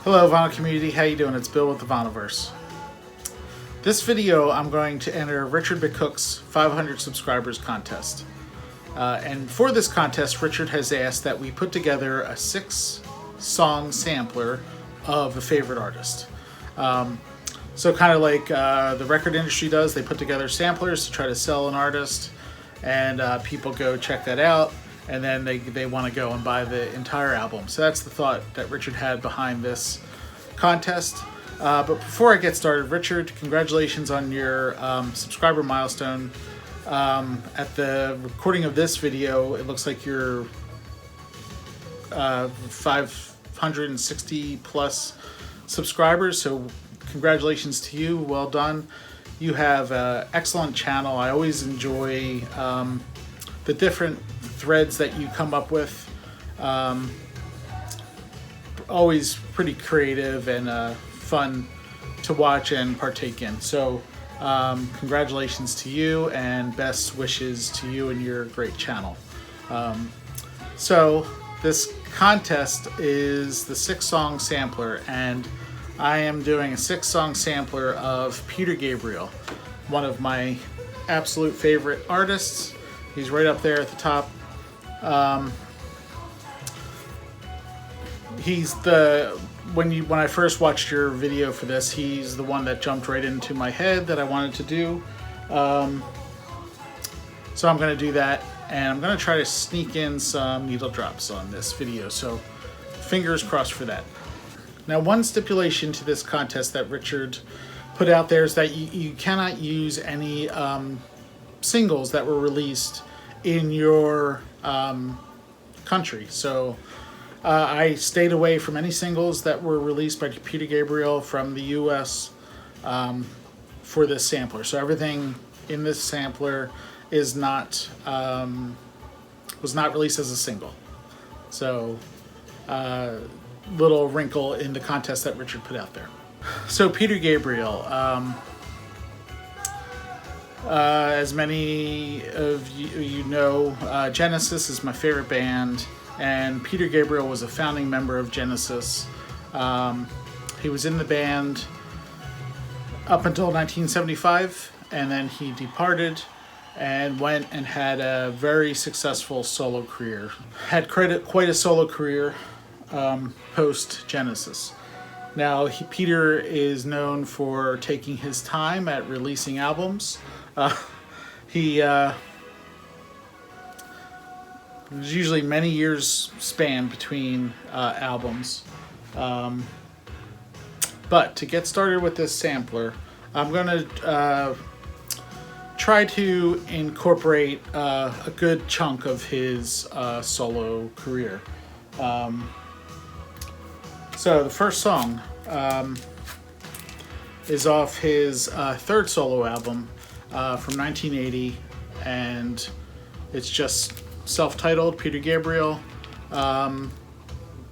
Hello Vinyl community, how you doing? It's Bill with the Vinylverse. This video I'm going to enter Richard McCook's 500 subscribers contest. And for this contest, Richard has asked that we put together a 6-song sampler of a favorite artist. So kind of like the record industry does, they put together samplers to try to sell an artist, and people go check that out, and then they want to go and buy the entire album. So that's the thought that Richard had behind this contest. But before I get started, Richard, congratulations on your subscriber milestone. At the recording of this video, it looks like you're 560 plus subscribers, so congratulations to you. Well done. You have an excellent channel. I always enjoy the different threads that you come up with. Always pretty creative and fun to watch and partake in. So congratulations to you and best wishes to you and your great channel. So this contest is the 6-song sampler, and I am doing a 6-song sampler of Peter Gabriel, one of my absolute favorite artists. He's right up there at the top. He's the when I first watched your video for this, he's the one that jumped right into my head that I wanted to do. So I'm going to do that, and I'm going to try to sneak in some needle drops on this video. So fingers crossed for that. Now, one stipulation to this contest that Richard put out there is that you cannot use any singles that were released in your country. So I stayed away from any singles that were released by Peter Gabriel from the US for this sampler. So everything in this sampler is not was not released as a single. So little wrinkle in the contest that Richard put out there. So Peter Gabriel, as many of you know, Genesis is my favorite band, and Peter Gabriel was a founding member of Genesis. He was in the band up until 1975, and then he departed and went and had a very successful solo career. Had quite a solo career post Genesis. Now, Peter is known for taking his time at releasing albums. There's usually many years span between albums. But to get started with this sampler, I'm going to try to incorporate a good chunk of his solo career. So the first song is off his third solo album from 1980, and it's just self-titled, Peter Gabriel.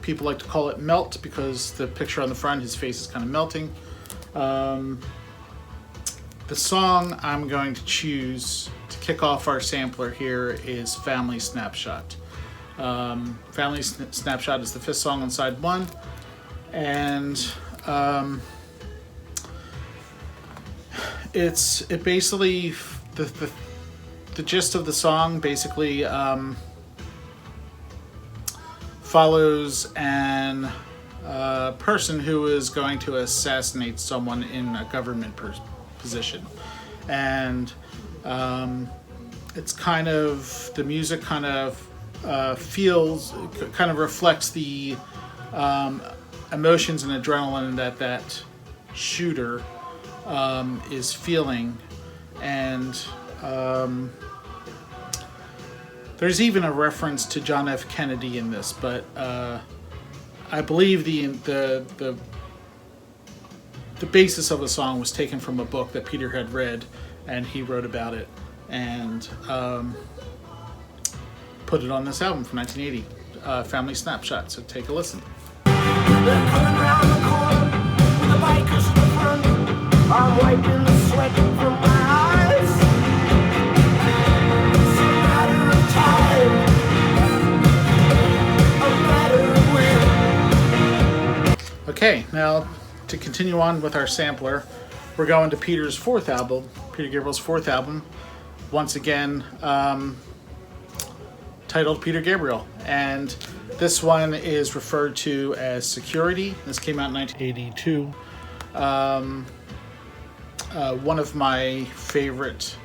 People like to call it Melt because the picture on the front, his face is kind of melting. The song I'm going to choose to kick off our sampler here is Family Snapshot. Family Snapshot is the 5th song on side 1, and it basically, the gist of the song basically follows an person who is going to assassinate someone in a government position, and it's kind of, the music kind of reflects the emotions and adrenaline that shooter is feeling, and there's even a reference to John F. Kennedy in this, but I believe the basis of the song was taken from a book that Peter had read, and he wrote about it and put it on this album from 1980, Family Snapshot. So take a listen. They're coming round the corner with the bikers in the front. I'm wiping the sweat from my eyes. It's a matter of time, a matter of when. Okay, now to continue on with our sampler, we're going to Peter's fourth album, Peter Gabriel's fourth album, once again titled Peter Gabriel. And this one is referred to as Security. This came out in 1982. One of my favorite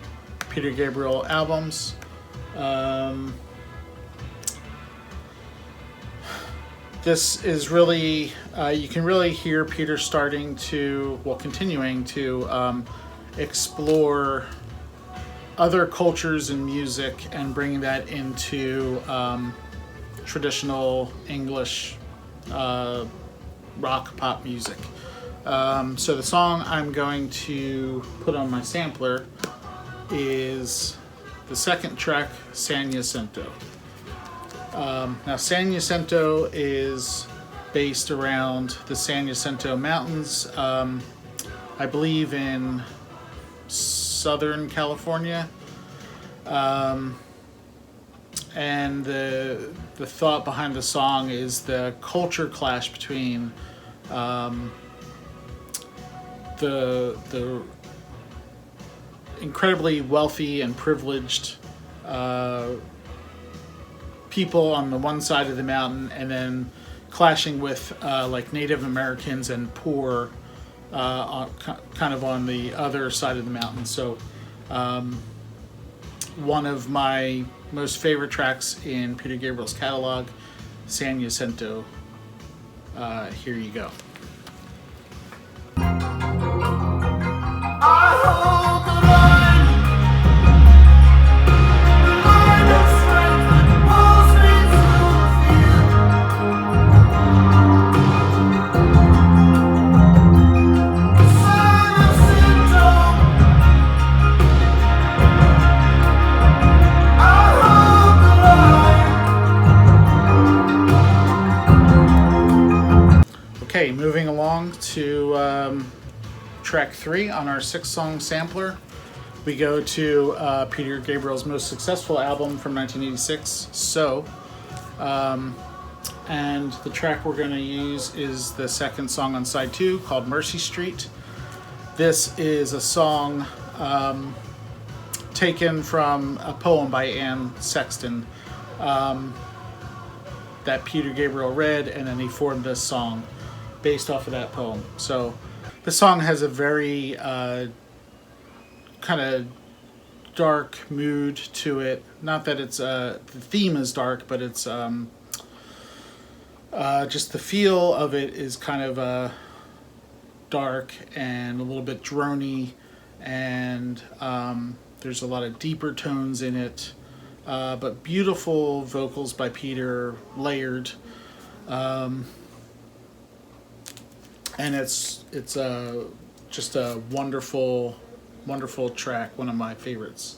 Peter Gabriel albums. This is really, you can really hear Peter starting to, well, continuing to explore other cultures and music and bring that into traditional English rock pop music. So the song I'm going to put on my sampler is the second track, San Jacinto. Now, San Jacinto is based around the San Jacinto Mountains, I believe in Southern California. And the thought behind the song is the culture clash between the incredibly wealthy and privileged people on the one side of the mountain, and then clashing with like Native Americans and poor kind of on the other side of the mountain. So one of my most favorite tracks in Peter Gabriel's catalog, San Jacinto. Here you go. I hold the line, the line of strength that pulls me through the field. San Jacinto, I hold the line. Okay, moving along to track 3 on our 6-song sampler. We go to Peter Gabriel's most successful album from 1986, So. And the track we're going to use is the second song on side 2, called Mercy Street. This is a song taken from a poem by Anne Sexton that Peter Gabriel read, and then he formed this song based off of that poem. So the song has a very kind of dark mood to it. Not that it's the theme is dark, but it's just the feel of it is kind of dark and a little bit droney, and there's a lot of deeper tones in it, but beautiful vocals by Peter, layered. And it's just a wonderful track, one of my favorites.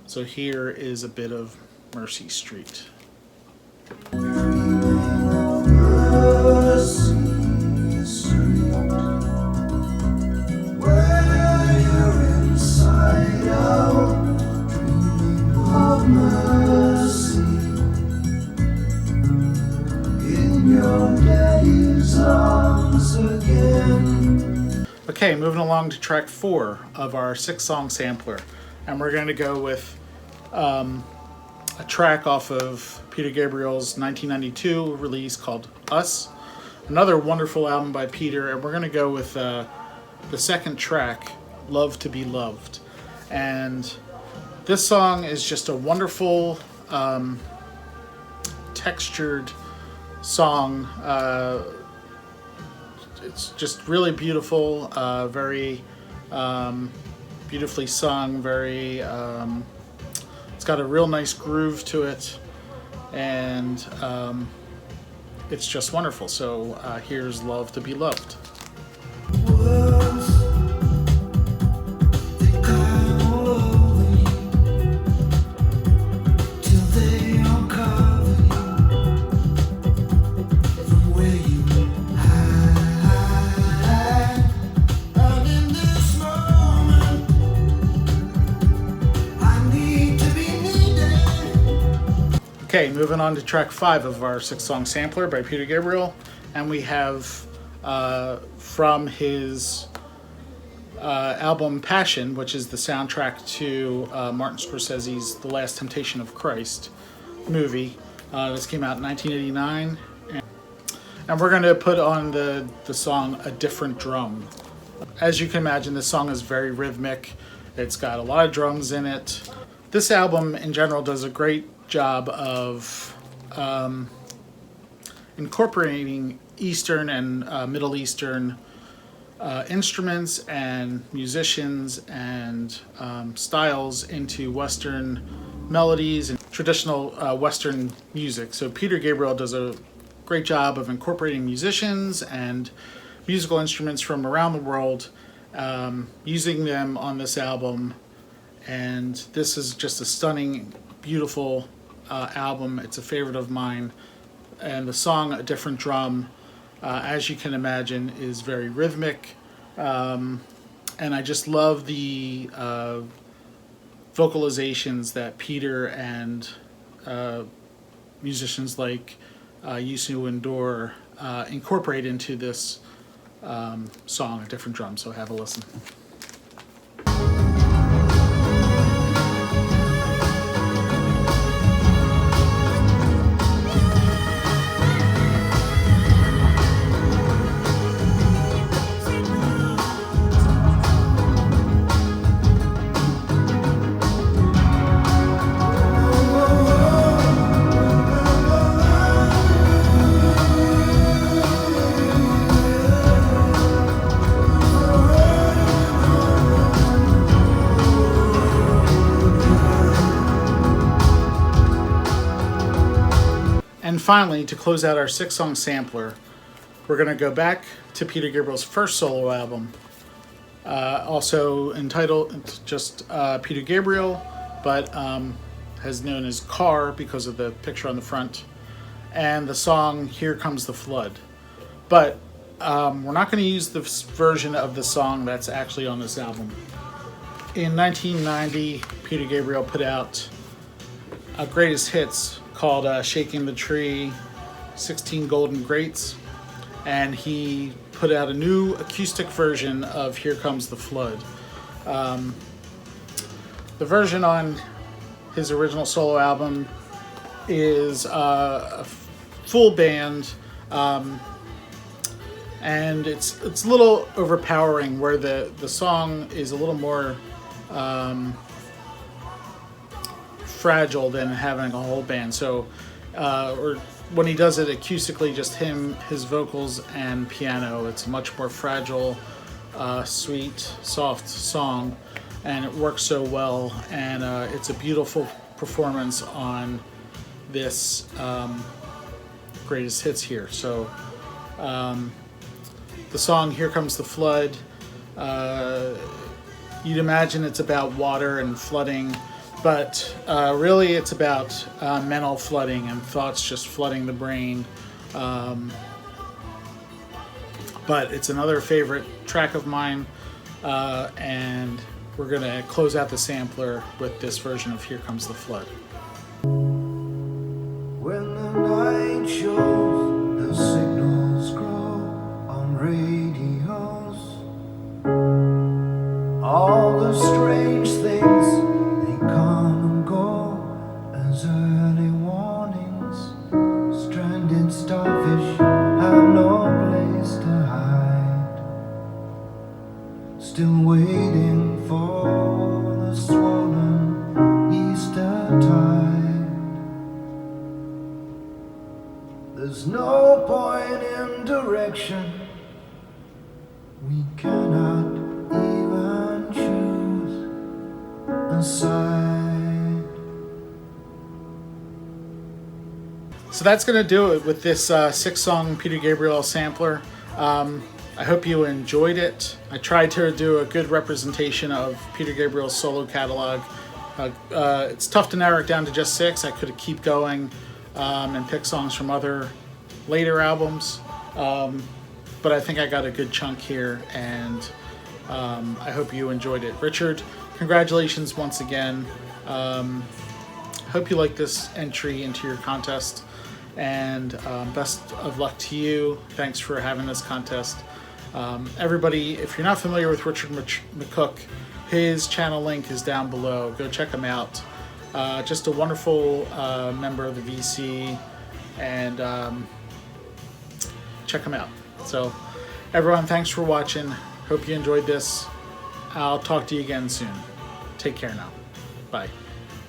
So here is a bit of Mercy Street. Mercy Street, where you're inside out, dreaming of mercy in your daddy's arms again. Okay, moving along to track 4 of our 6-song sampler, and we're going to go with a track off of Peter Gabriel's 1992 release called Us, another wonderful album by Peter, and we're going to go with the second track, Love to Be Loved. And this song is just a wonderful textured song. It's just really beautiful, very beautifully sung, very it's got a real nice groove to it, and it's just wonderful. So here's Love to Be Loved. Words, they climb all over you till they uncover you from where you hide. And in this moment, I need to be needed. Okay, moving on to track 5 of our 6-song sampler by Peter Gabriel, and we have from his album Passion, which is the soundtrack to Martin Scorsese's The Last Temptation of Christ movie. This came out in 1989. And we're going to put on the song A Different Drum. As you can imagine, this song is very rhythmic. It's got a lot of drums in it. This album in general does a great job of incorporating Eastern and Middle Eastern instruments and musicians and styles into Western melodies and traditional Western music. So Peter Gabriel does a great job of incorporating musicians and musical instruments from around the world, using them on this album. And this is just a stunning, beautiful album. It's a favorite of mine. And the song A Different Drum, as you can imagine, is very rhythmic. And I just love the vocalizations that Peter and musicians like Youssou N'Dour incorporate into this song, A Different Drum. So have a listen. And finally, to close out our 6-song sampler, we're going to go back to Peter Gabriel's first solo album, also entitled just Peter Gabriel, but has known as Car because of the picture on the front, and the song Here Comes the Flood. But we're not going to use the version of the song that's actually on this album. In 1990, Peter Gabriel put out a greatest hits called Shaking the Tree, 16 Golden Greats, and he put out a new acoustic version of Here Comes the Flood. The version on his original solo album is a full band, and it's a little overpowering, where the song is a little more fragile than having a whole band. So or when he does it acoustically, just him, his vocals, and piano, it's a much more fragile, sweet, soft song, and it works so well. And it's a beautiful performance on this greatest hits here. So the song Here Comes the Flood, you'd imagine it's about water and flooding, but really it's about mental flooding and thoughts just flooding the brain. But it's another favorite track of mine, and we're going to close out the sampler with this version of Here Comes the Flood. When the night shows, the signals grow on radios. All the strange things, they come and go as early warnings. Stranded starfish have no place to hide, still waiting for the swollen Easter tide. There's no point in direction, we cannot even choose a side. So that's going to do it with this 6-song Peter Gabriel sampler. I hope you enjoyed it. I tried to do a good representation of Peter Gabriel's solo catalog. It's tough to narrow it down to just 6. I could keep going and pick songs from other later albums. But I think I got a good chunk here, and I hope you enjoyed it. Richard, congratulations once again. Hope you like this entry into your contest. And best of luck to you. Thanks for having this contest. Everybody, if you're not familiar with Richard McCook, his channel link is down below. Go check him out. Just a wonderful member of the VC, and check him out. So everyone, thanks for watching. Hope you enjoyed this. I'll talk to you again soon. Take care now. Bye.